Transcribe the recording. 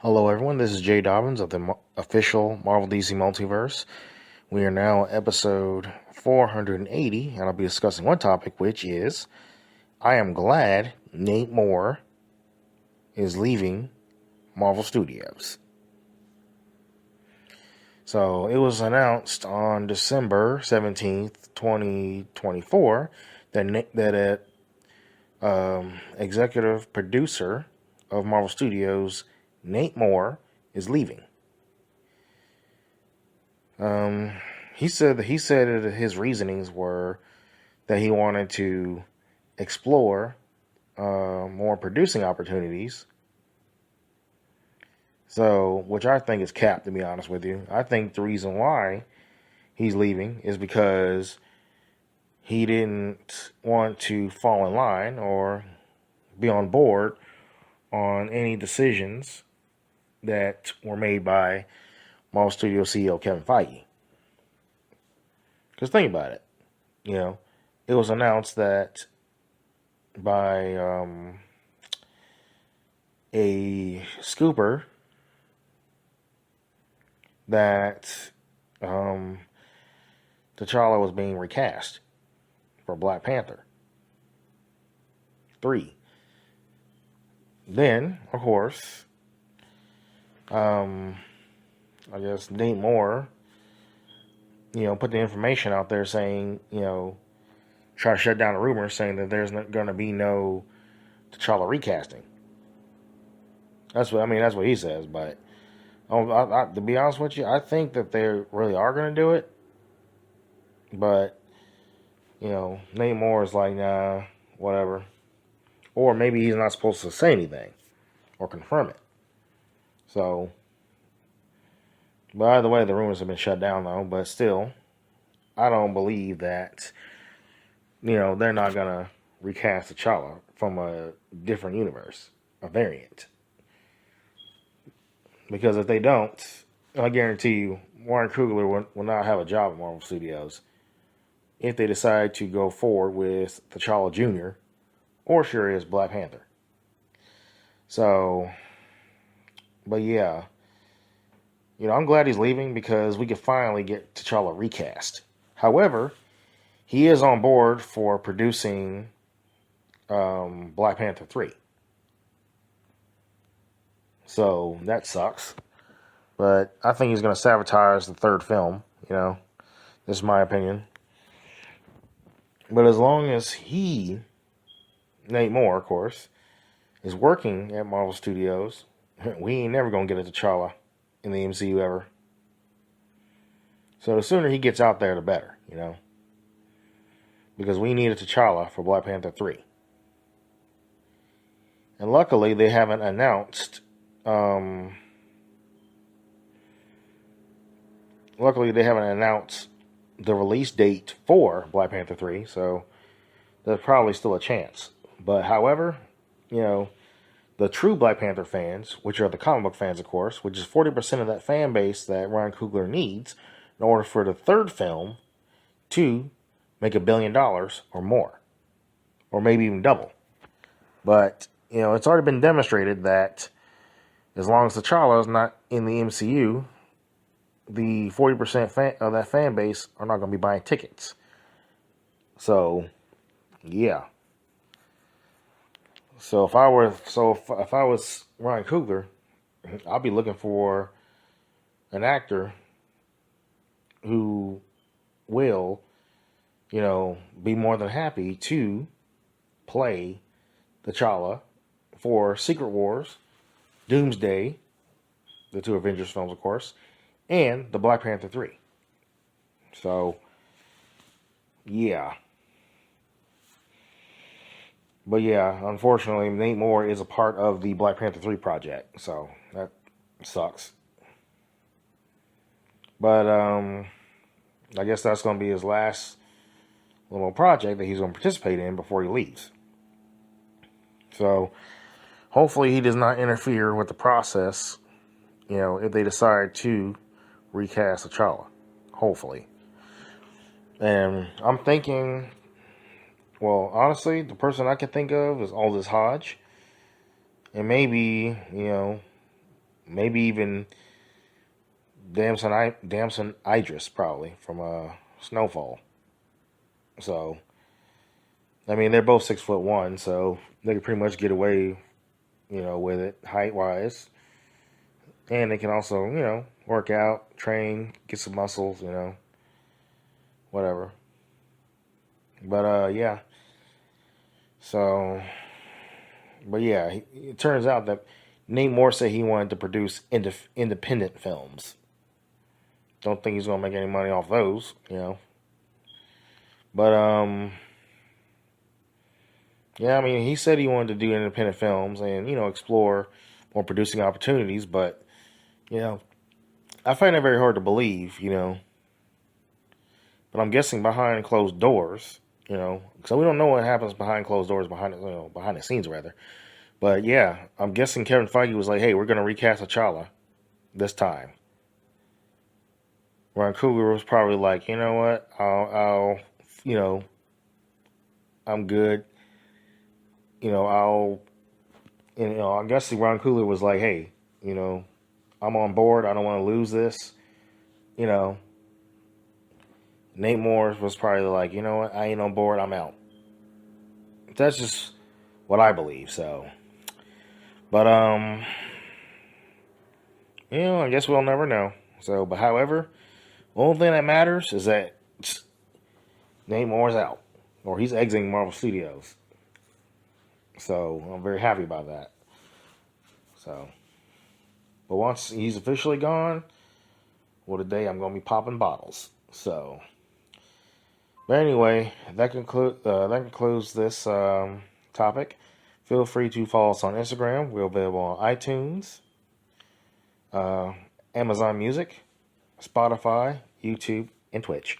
Hello, everyone. This is Jay Dobbins of the official Marvel DC Multiverse. We are now episode 480, and I'll be discussing one topic, which is I am glad Nate Moore is leaving Marvel Studios. So it was announced on December 17th, 2024, that executive producer of Marvel Studios, Nate Moore, is leaving. He said that his reasonings were that he wanted to explore more producing opportunities. So, which I think is cap, to be honest with you. I think the reason why he's leaving is because he didn't want to fall in line or be on board on any decisions that were made by Marvel Studios CEO Kevin Feige. Because think about it. It was announced that by a scooper that T'Challa was being recast for Black Panther 3. Then, of course, I guess Nate Moore, put the information out there saying, try to shut down the rumors saying that there's going to be no T'Challa recasting. That's what he says. But to be honest with you, I think that they really are going to do it. But Nate Moore is like, nah, whatever. Or maybe he's not supposed to say anything or confirm it. So, but either way, the rumors have been shut down though. But still, I don't believe that they're not gonna recast T'Challa from a different universe, a variant. Because if they don't, I guarantee you, Warren Coogler will not have a job at Marvel Studios if they decide to go forward with T'Challa Jr. or Shuri as Black Panther. So, but yeah, I'm glad he's leaving because we can finally get T'Challa recast. However, he is on board for producing Black Panther 3. So that sucks. But I think he's going to sabotage the third film. This is my opinion. But as long as he, Nate Moore, of course, is working at Marvel Studios, we ain't never going to get a T'Challa in the MCU ever. So the sooner he gets out there, the better, Because we need a T'Challa for Black Panther 3. And luckily, they haven't announced the release date for Black Panther 3, so there's probably still a chance. But however, the true Black Panther fans, which are the comic book fans, of course, which is 40% of that fan base that Ryan Coogler needs in order for the third film to make $1 billion or more, or maybe even double. But, it's already been demonstrated that as long as T'Challa is not in the MCU, the 40% of that fan base are not going to be buying tickets. So, yeah. So if I was Ryan Coogler, I'd be looking for an actor who will, be more than happy to play T'Challa for Secret Wars, Doomsday, the two Avengers films, of course, and the Black Panther 3. So, yeah. But yeah, unfortunately, Nate Moore is a part of the Black Panther 3 project, so that sucks. But I guess that's going to be his last little project that he's going to participate in before he leaves. So hopefully he does not interfere with the process, if they decide to recast T'Challa. Hopefully. And I'm thinking, well, honestly, the person I can think of is Aldous Hodge. And maybe, maybe even Damson Idris probably from Snowfall. So I mean, they're both 6'1", so they can pretty much get away, with it height wise, and they can also, work out, train, get some muscles, whatever. But yeah. So, but yeah, it turns out that Nate Moore said he wanted to produce independent films. Don't think he's gonna make any money off those. But yeah, I mean, he said he wanted to do independent films and explore more producing opportunities. But you know, I find it very hard to believe. But I'm guessing behind closed doors. So we don't know what happens behind closed doors, behind the scenes rather. But yeah, I'm guessing Kevin Feige was like, "Hey, we're gonna recast T'Challa this time." Ryan Coogler was probably like, "You know what? you know, I'm good. I'll, I guess Ron Coogler was like, hey, you know, I'm on board. I don't want to lose this. You know, Nate Moore was probably like, you know what? I ain't on board. I'm out. That's just what I believe. So, but I guess we'll never know. So, but however, the only thing that matters is that Nate Moore's out, or he's exiting Marvel Studios. So I'm very happy about that. So, but once he's officially gone, well, today I'm gonna be popping bottles. So, but anyway, that concludes this topic. Feel free to follow us on Instagram. We're available on iTunes, uh, Amazon Music, Spotify, YouTube, and Twitch.